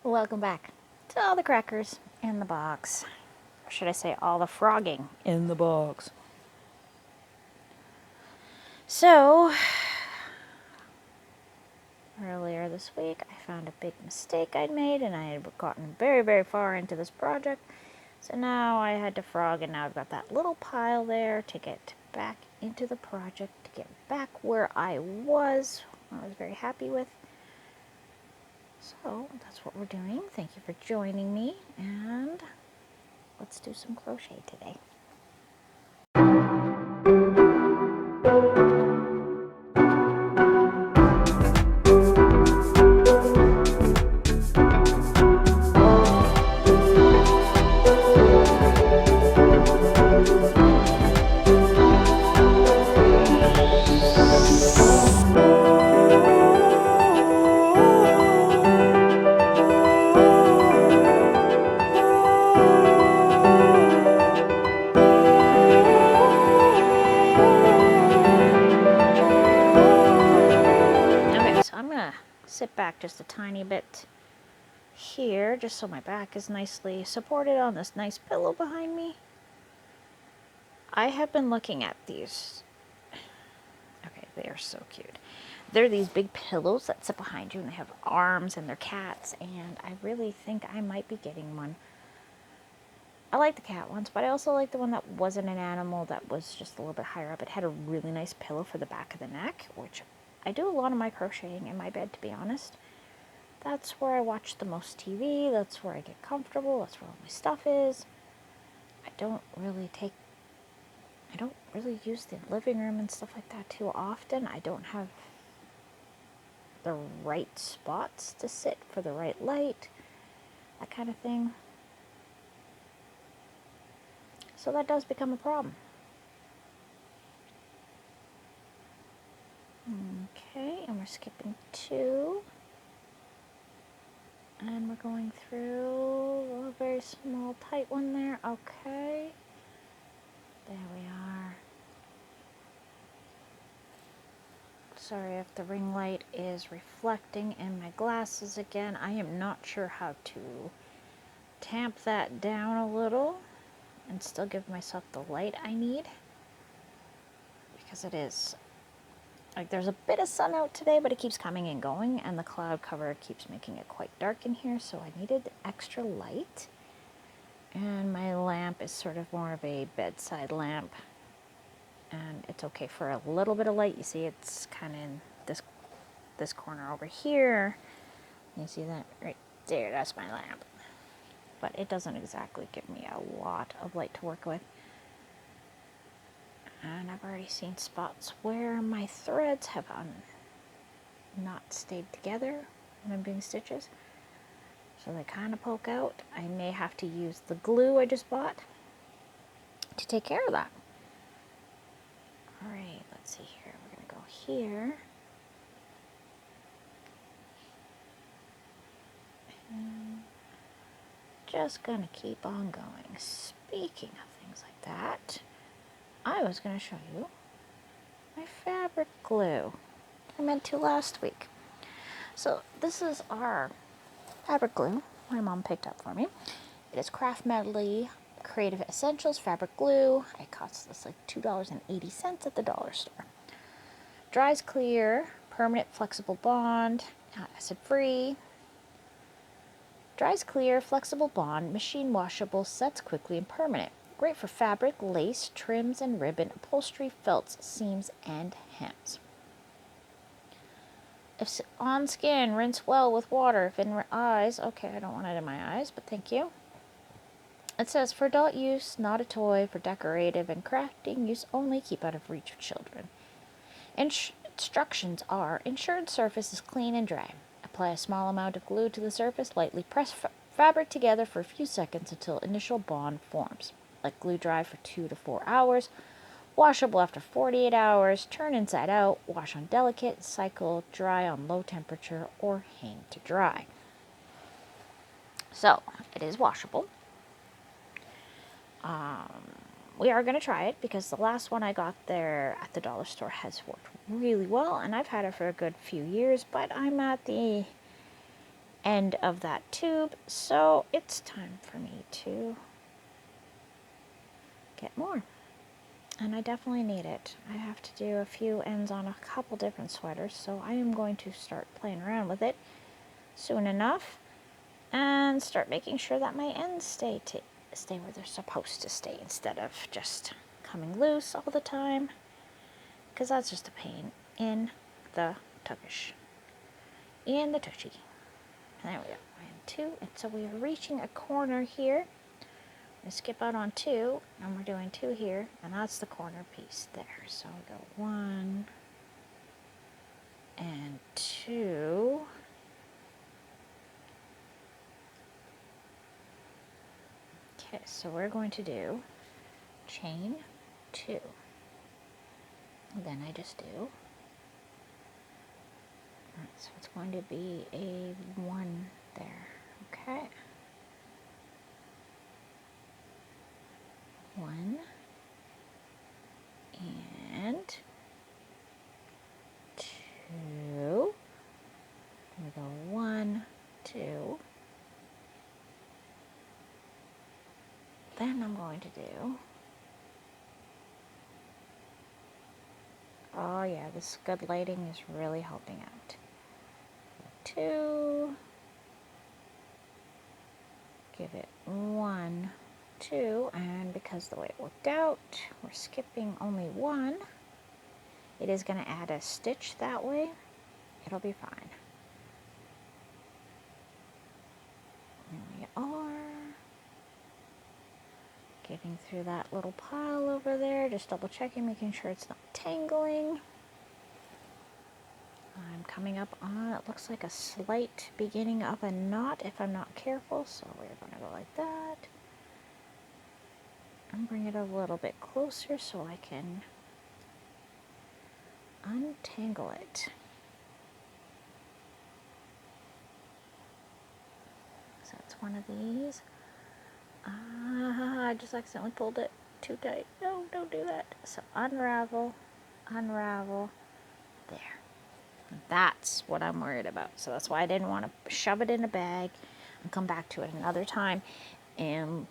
Welcome back to all the crackers in the box. Or should I say all the frogging in the box. So, earlier this week I found a big mistake I'd made and I had gotten very, very far into this project. So now I had to frog and now I've got that little pile there to get back into the project, to get back where I was very happy with. So that's what we're doing. Thank you for joining me, and let's do some crochet today. Sit back just a tiny bit here, just so my back is nicely supported on this nice pillow behind me. I have been looking at these. Okay, they are so cute. They're these big pillows that sit behind you and they have arms and they're cats, and I really think I might be getting one. I like the cat ones, but I also like the one that wasn't an animal, that was just a little bit higher up. It had a really nice pillow for the back of the neck, which I do a lot of my crocheting in my bed, to be honest. That's where I watch the most TV, that's where I get comfortable, that's where all my stuff is. I don't really use the living room and stuff like that too often. I don't have the right spots to sit for the right light, that kind of thing. So that does become a problem. Okay, and we're skipping 2. And we're going through a very small, tight one there. Okay. There we are. Sorry if the ring light is reflecting in my glasses again. I am not sure how to tamp that down a little and still give myself the light I need, because it is like there's a bit of sun out today, but it keeps coming and going, and the cloud cover keeps making it quite dark in here, so I needed extra light. And my lamp is sort of more of a bedside lamp, and it's okay for a little bit of light. You see it's kind of in this corner over here. You see that right there? That's my lamp. But it doesn't exactly give me a lot of light to work with. And I've already seen spots where my threads have not stayed together when I'm doing stitches. So they kind of poke out. I may have to use the glue I just bought to take care of that. Alright, let's see here. We're going to go here. And just going to keep on going. Speaking of things like that, I was going to show you my fabric glue. I meant to last week. So this is our fabric glue my mom picked up for me. It is Craft Medley Creative Essentials fabric glue. It costs us like $2.80 at the dollar store. Dries clear, permanent flexible bond, acid free. Dries clear, flexible bond, machine washable, sets quickly and permanent. Great for fabric, lace, trims and ribbon, upholstery, felts, seams, and hems. If on skin, rinse well with water. If in eyes, okay, I don't want it in my eyes, but thank you. It says, for adult use, not a toy, for decorative and crafting use only, keep out of reach of children. Instructions are, ensured surface is clean and dry. Apply a small amount of glue to the surface, lightly press fabric together for a few seconds until initial bond forms. Let glue dry for 2 to 4 hours. Washable after 48 hours. Turn inside out. Wash on delicate. Cycle. Dry on low temperature or hang to dry. So, it is washable. We are going to try it because the last one I got there at the dollar store has worked really well, and I've had it for a good few years, but I'm at the end of that tube, so it's time for me to get more. And I definitely need it. I have to do a few ends on a couple different sweaters, so I am going to start playing around with it soon enough and start making sure that my ends stay where they're supposed to stay instead of just coming loose all the time, because that's just a pain in the tuckish, in the tushy. There we go. And 2, and so we are reaching a corner here. We skip out on 2, and we're doing 2 here, and that's the corner piece there. So we go 1 and 2. Okay, so we're going to do chain 2. Then I just do. Alright, so it's going to be a 1 there. Okay. 1 and 2. We go 1, 2. Then I'm going to do. Oh yeah, this good lighting is really helping out. 2. Give it 1, 2, and because the way it worked out, we're skipping only 1. It is going to add a stitch that way. It'll be fine. There we are. Getting through that little pile over there, just double checking, making sure it's not tangling. I'm coming up on, it looks like a slight beginning of a knot if I'm not careful, so we're going to go like that. And bring it a little bit closer so I can untangle it. So it's one of these. I just accidentally pulled it too tight. No, don't do that. So unravel, unravel, there. That's what I'm worried about. So that's why I didn't want to shove it in a bag and come back to it another time and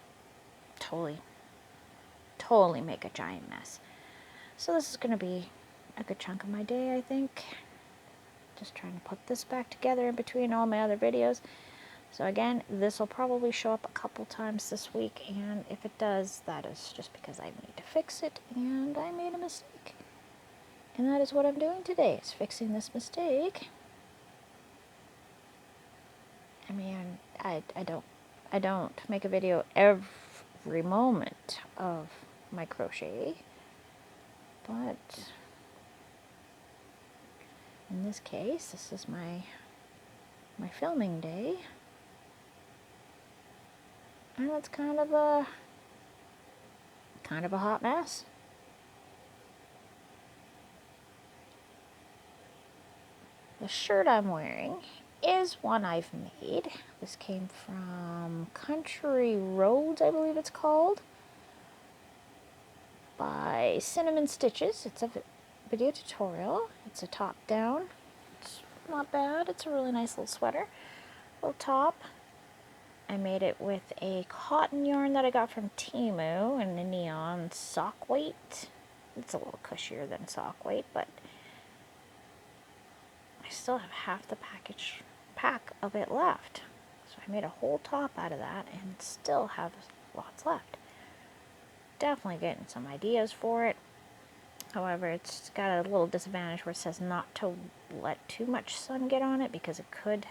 totally make a giant mess. So this is going to be a good chunk of my day, I think. Just trying to put this back together in between all my other videos. So again, this will probably show up a couple times this week, and if it does, that is just because I need to fix it and I made a mistake. And that is what I'm doing today, is fixing this mistake. I mean, I don't make a video every moment of my crochet, but in this case, this is my filming day, and it's kind of a hot mess. The shirt I'm wearing is one I've made. This came from Country Roads, I believe it's called, by Cinnamon Stitches. It's a video tutorial. It's a top down. It's not bad. It's a really nice little sweater. Little top. I made it with a cotton yarn that I got from Temu and a neon sock weight. It's a little cushier than sock weight, but I still have half the pack of it left. So I made a whole top out of that and still have lots left. Definitely getting some ideas for it. However, it's got a little disadvantage where it says not to let too much sun get on it because it could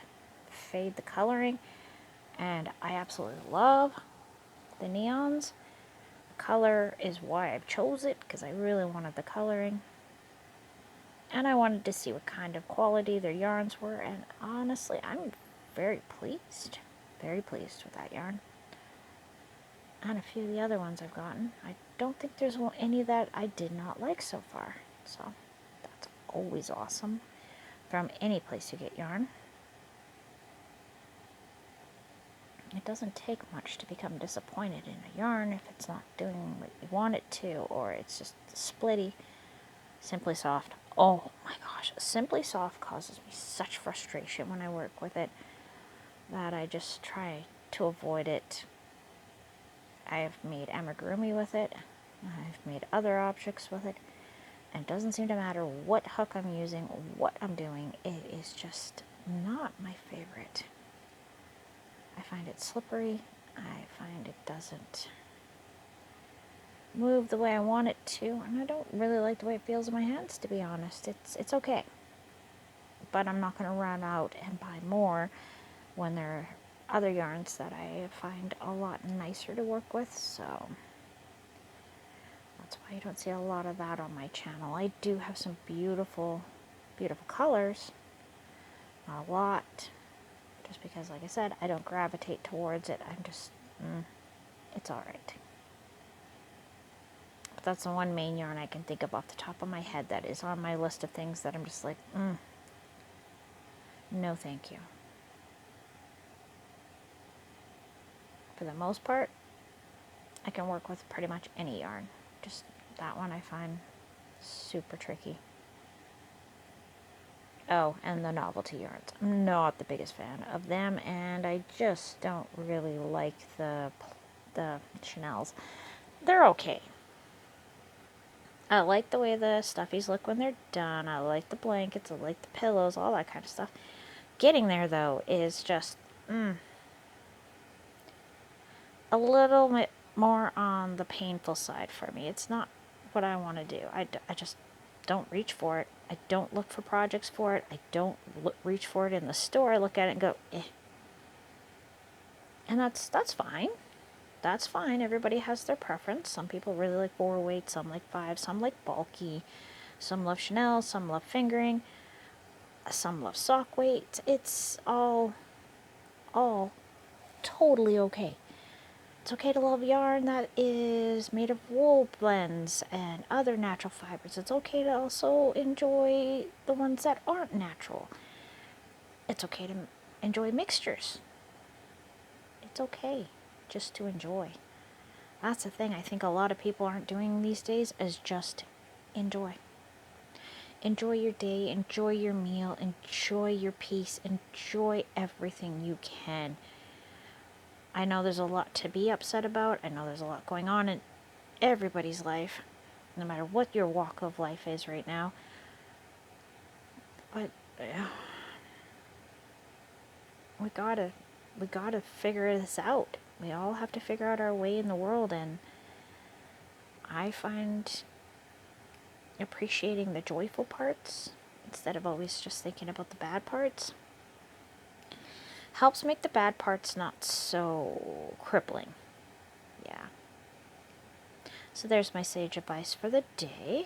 fade the coloring. And I absolutely love the neons. The color is why I chose it, because I really wanted the coloring. And I wanted to see what kind of quality their yarns were, and honestly, I'm very pleased with that yarn. And a few of the other ones I've gotten. I don't think there's any that I did not like so far, so that's always awesome from any place you get yarn. It doesn't take much to become disappointed in a yarn if it's not doing what you want it to, or it's just splitty. Simply Soft. Oh my gosh, Simply Soft causes me such frustration when I work with it. that I just try to avoid it. I've made amigurumi with it. I've made other objects with it. And it doesn't seem to matter what hook I'm using, what I'm doing. It is just not my favorite. I find it slippery. I find it doesn't move the way I want it to. And I don't really like the way it feels in my hands, to be honest. It's okay. But I'm not going to run out and buy more when there are other yarns that I find a lot nicer to work with. So that's why you don't see a lot of that on my channel. I do have some beautiful, beautiful colors. Not a lot. Just because, like I said, I don't gravitate towards it. I'm just, it's alright. But that's the one main yarn I can think of off the top of my head that is on my list of things that I'm just like, no thank you. For the most part, I can work with pretty much any yarn. Just that one I find super tricky. Oh, and the novelty yarns. I'm not the biggest fan of them, and I just don't really like the Chanels. They're okay. I like the way the stuffies look when they're done. I like the blankets. I like the pillows, all that kind of stuff. Getting there, though, is just a little bit more on the painful side for me. It's not what I want to do. I just don't reach for it. I don't look for projects for it. I don't reach for it in the store. I look at it and go, eh. And that's fine. That's fine. Everybody has their preference. Some people really like 4-weight, some like 5, some like bulky. Some love Chanel, some love fingering, some love sock weight. It's all totally okay. It's okay to love yarn that is made of wool blends and other natural fibers. It's okay to also enjoy the ones that aren't natural. It's okay to enjoy mixtures. It's okay just to enjoy. That's the thing I think a lot of people aren't doing these days, is just enjoy. Enjoy your day, enjoy your meal, enjoy your peace, enjoy everything you can. I know there's a lot to be upset about. I know there's a lot going on in everybody's life, no matter what your walk of life is right now. But we gotta figure this out. We all have to figure out our way in the world, and I find appreciating the joyful parts instead of always just thinking about the bad parts helps make the bad parts not so crippling. Yeah. So there's my sage advice for the day.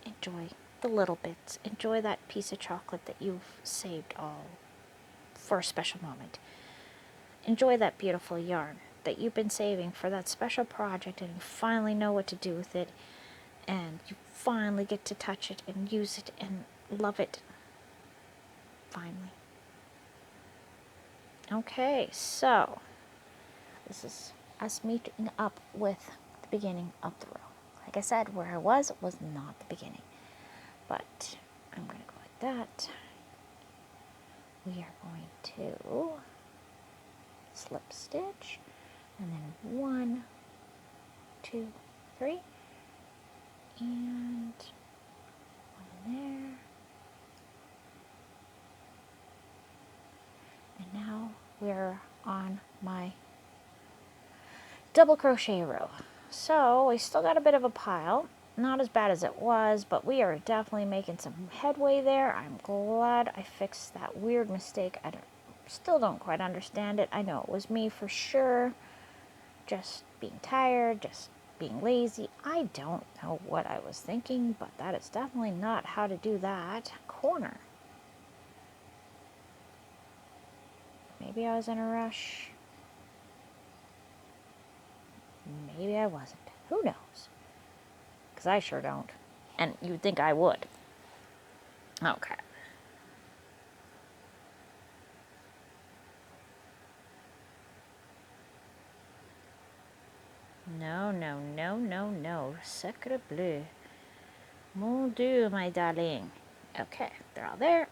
Enjoy the little bits. Enjoy that piece of chocolate that you've saved all for a special moment. Enjoy that beautiful yarn that you've been saving for that special project, and you finally know what to do with it, and you finally get to touch it and use it and love it. Finally. Okay, so this is us meeting up with the beginning of the row. Like I said, where I was not the beginning. But I'm going to go like that. We are going to slip stitch, and then 1, 2, 3, and 1 there. And now we're on my double crochet row. So we still got a bit of a pile. Not as bad as it was, but we are definitely making some headway there. I'm glad I fixed that weird mistake. I still don't quite understand it. I know it was me for sure. Just being tired, just being lazy. I don't know what I was thinking, but that is definitely not how to do that corner. Maybe I was in a rush. Maybe I wasn't. Who knows? Because I sure don't. And you'd think I would. Okay. No, no, no, no, no. Sacre bleu. Mon Dieu, my darling. Okay, they're all there.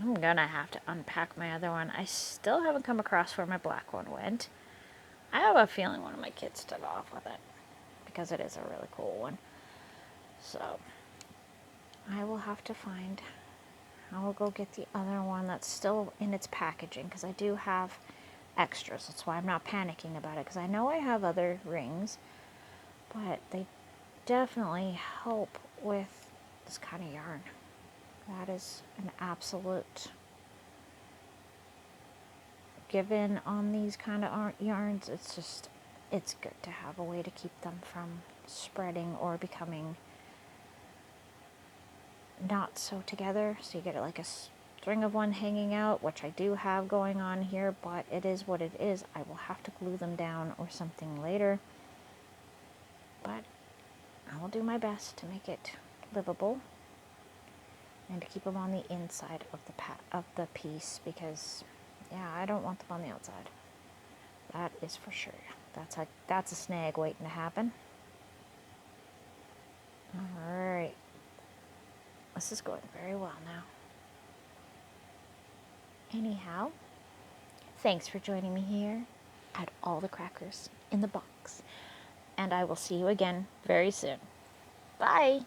I'm gonna have to unpack my other one. I still haven't come across where my black one went. I have a feeling one of my kids took off with it because it is a really cool one. So I will have to find, I will go get the other one that's still in its packaging because I do have extras. That's why I'm not panicking about it because I know I have other rings, but they definitely help with this kind of yarn. That is an absolute given on these kind of yarns. It's just, it's good to have a way to keep them from spreading or becoming not so together. So you get it like a string of one hanging out, which I do have going on here, but it is what it is. I will have to glue them down or something later, but I will do my best to make it livable and to keep them on the inside of the piece because, yeah, I don't want them on the outside. That is for sure. That's a snag waiting to happen. All right, this is going very well now. Anyhow, thanks for joining me here at All the Crackers in the Box, and I will see you again very soon. Bye.